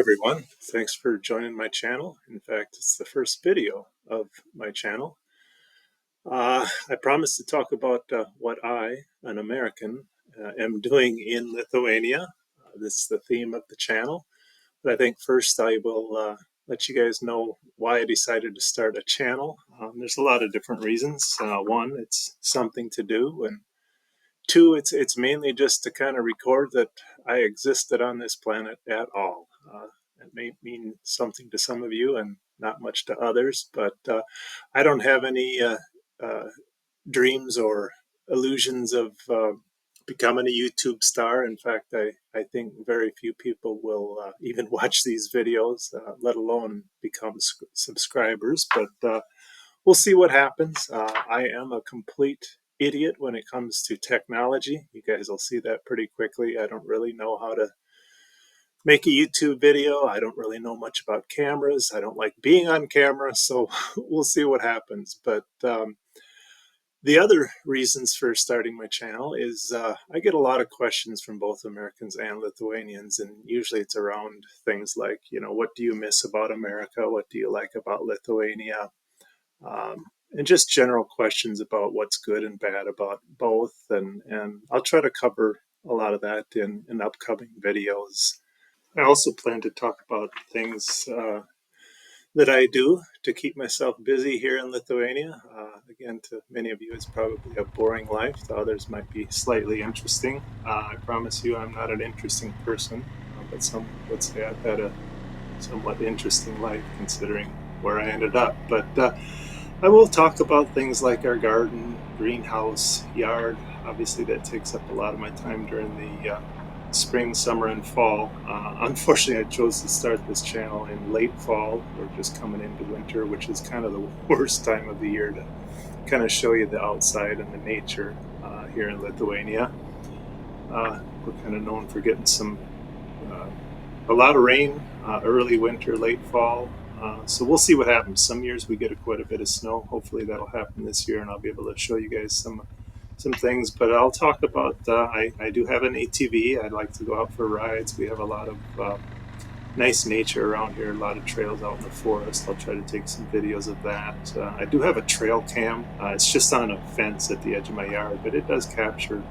everyone. Thanks for joining my channel. In fact, it's the first video of my channel. I promised to talk about what I, an American, am doing in Lithuania. This is the theme of the channel. But I think first I will let you guys know why I decided to start a channel. There's a lot of different reasons. One, it's something to do, and two, it's mainly just to kind of record that I existed on this planet at all. It may mean something to some of you and not much to others, but I don't have any uh, dreams or illusions of becoming a YouTube star. In fact, I think very few people will even watch these videos, let alone become subscribers. But we'll see what happens. I am a complete idiot when it comes to technology. You guys will see that pretty quickly. I don't really know how to make a YouTube video. I don't really know much about cameras. I don't like being on camera, so we'll see what happens. But the other reasons for starting my channel is I get a lot of questions from both Americans and Lithuanians, and usually it's around things like, what do you miss about America? What do you like about Lithuania? And just general questions about what's good and bad about both. And I'll try to cover a lot of that in upcoming videos. I also plan to talk about things that I do to keep myself busy here in Lithuania. Again, to many of you, it's probably a boring life. To others, might be slightly interesting. I promise you, I'm not an interesting person, but some would say I've had a somewhat interesting life considering where I ended up. But I will talk about things like our garden, greenhouse, yard. Obviously, that takes up a lot of my time during the spring, summer, and fall. Unfortunately, I chose to start this channel in late fall. We're just coming into winter, which is kind of the worst time of the year to kind of show you the outside and the nature here in Lithuania. We're kind of known for getting a lot of rain, early winter, late fall. So we'll see what happens. Some years we get quite a bit of snow. Hopefully that'll happen this year, and I'll be able to show you guys some things. But I'll talk about, I do have an ATV. I'd like to go out for rides. We have a lot of nice nature around here, a lot of trails out in the forest. I'll try to take some videos of that. I do have a trail cam. It's just on a fence at the edge of my yard, but it does capture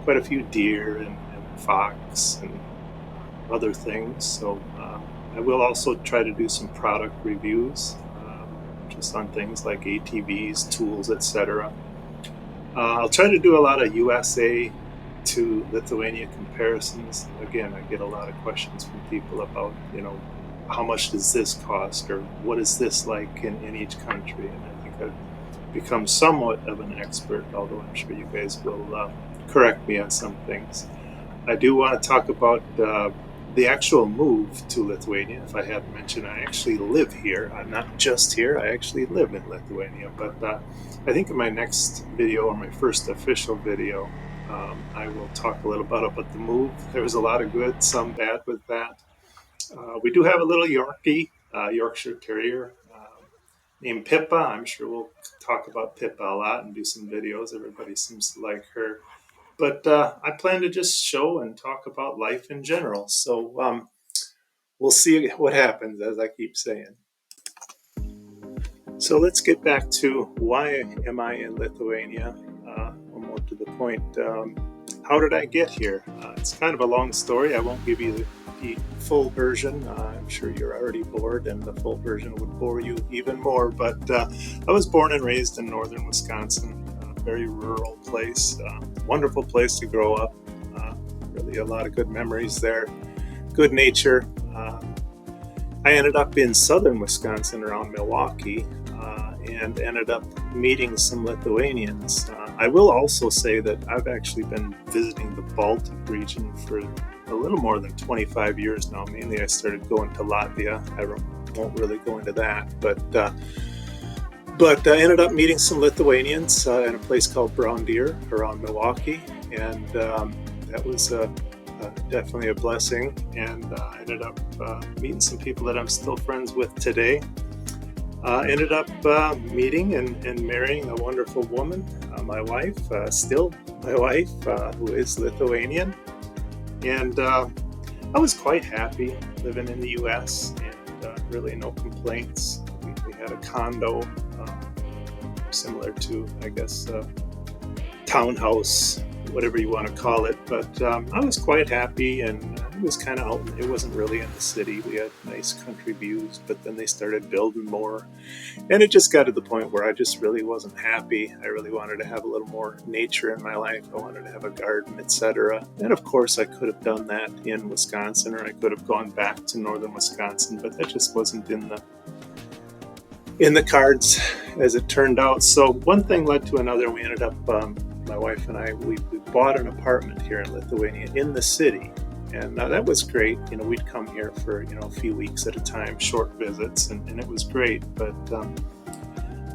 quite a few deer and fox and other things. So I will also try to do some product reviews, just on things like ATVs, tools, etc. I'll try to do a lot of USA to Lithuania comparisons. Again, I get a lot of questions from people about, how much does this cost, or what is this like in each country? And I think I've become somewhat of an expert, although I'm sure you guys will correct me on some things. I do want to talk about the actual move to Lithuania. If I haven't mentioned, I actually live here. I'm not just here, I actually live in Lithuania. But I think in my next video, or my first official video, I will talk a little bit about the move. There was a lot of good, some bad with that. We do have a little Yorkie, Yorkshire Terrier, named Pippa. I'm sure we'll talk about Pippa a lot and do some videos. Everybody seems to like her. But I plan to just show and talk about life in general. So we'll see what happens, as I keep saying. So let's get back to why am I in Lithuania? More to the point, how did I get here? It's kind of a long story. I won't give you the full version. I'm sure you're already bored, and the full version would bore you even more. But I was born and raised in northern Wisconsin. Very rural place, wonderful place to grow up. Really a lot of good memories there, good nature. I ended up in southern Wisconsin around Milwaukee and ended up meeting some Lithuanians. I will also say that I've actually been visiting the Baltic region for a little more than 25 years now. Mainly I started going to Latvia. I won't really go into that, but I ended up meeting some Lithuanians in a place called Brown Deer around Milwaukee, and that was definitely a blessing. And I ended up meeting some people that I'm still friends with today. Ended up meeting and marrying a wonderful woman, my wife, still my wife, who is Lithuanian. And I was quite happy living in the US and really no complaints. We had a condo similar to, I guess, townhouse, whatever you want to call it. But I was quite happy, and it was kind of out. It wasn't really in the city. We had nice country views, but then they started building more, and it just got to the point where I just really wasn't happy. I really wanted to have a little more nature in my life. I wanted to have a garden, etc. And of course, I could have done that in Wisconsin, or I could have gone back to northern Wisconsin, but that just wasn't in the cards as it turned out. So one thing led to another. We ended up, my wife and I, we bought an apartment here in Lithuania in the city. And that was great. We'd come here for, a few weeks at a time, short visits, and it was great. But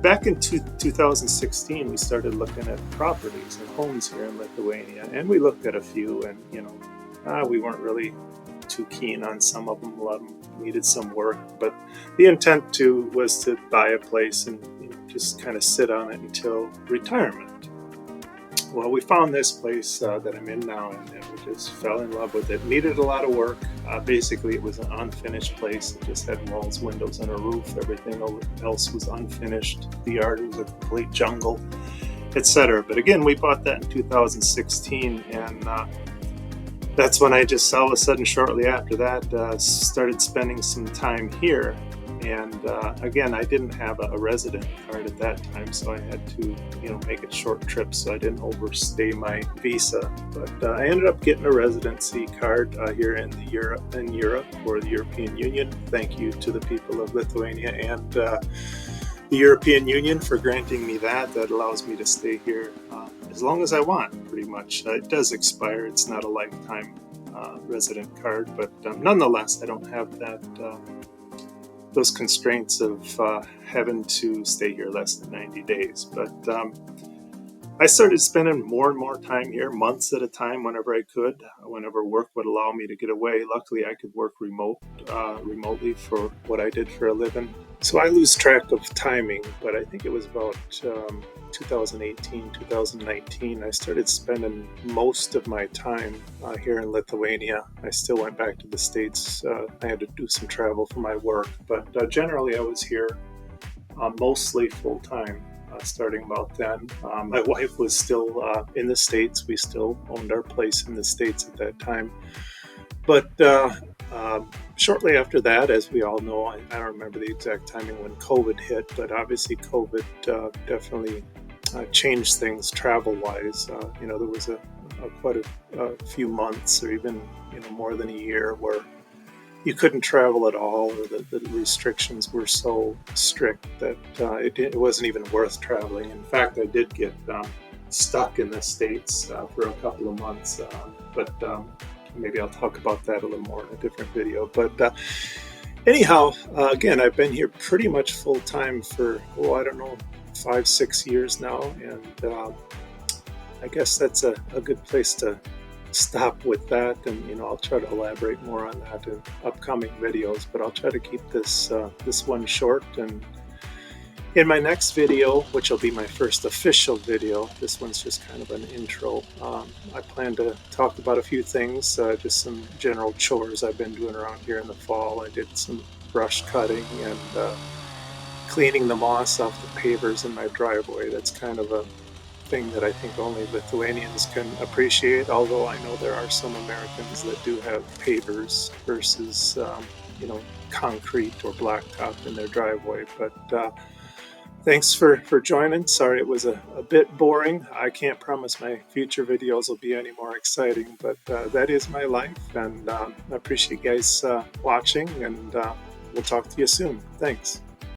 back in 2016, we started looking at properties and homes here in Lithuania. And we looked at a few, and, we weren't really too keen on some of them. A lot of them needed some work. But the intent was to buy a place and just kind of sit on it until retirement. Well, we found this place that I'm in now, and we just fell in love with it. Needed a lot of work. Basically, it was an unfinished place. It just had walls, windows, and a roof. Everything else was unfinished. The yard was a complete jungle, etc. But again, we bought that in 2016, and that's when I just all of a sudden, shortly after that, started spending some time here. And again, I didn't have a resident card at that time, so I had to, make it short trips so I didn't overstay my visa. But I ended up getting a residency card here in Europe or the European Union. Thank you to the people of Lithuania and the European Union for granting me that. That allows me to stay here as long as I want, pretty much. It does expire. It's not a lifetime resident card, but nonetheless, I don't have that. Those constraints of having to stay here less than 90 days. But I started spending more and more time here, months at a time, whenever I could, whenever work would allow me to get away. Luckily, I could work remotely for what I did for a living. So I lose track of timing, but I think it was about 2018, 2019, I started spending most of my time here in Lithuania. I still went back to the States. I had to do some travel for my work, but generally I was here mostly full-time, starting about then. My wife was still in the States. We still owned our place in the States at that time. But shortly after that, as we all know, I don't remember the exact timing when COVID hit, but obviously COVID definitely changed things travel-wise. There was quite a few months, or even more than a year, where you couldn't travel at all, or the restrictions were so strict that it wasn't even worth traveling. In fact, I did get stuck in the States for a couple of months, but maybe I'll talk about that a little more in a different video. But anyhow, again, I've been here pretty much full-time for, I don't know, 5-6 years now, and I guess that's a good place to stop with that. And I'll try to elaborate more on that in upcoming videos, but I'll try to keep this one short. And in my next video, which will be my first official video, this one's just kind of an intro, I plan to talk about a few things, just some general chores I've been doing around here in the fall. I did some brush cutting and cleaning the moss off the pavers in my driveway. That's kind of a thing that I think only Lithuanians can appreciate, although I know there are some Americans that do have pavers versus, concrete or blacktop in their driveway. But thanks for joining. Sorry it was a bit boring. I can't promise my future videos will be any more exciting, but that is my life, and I appreciate you guys watching, and we'll talk to you soon. Thanks.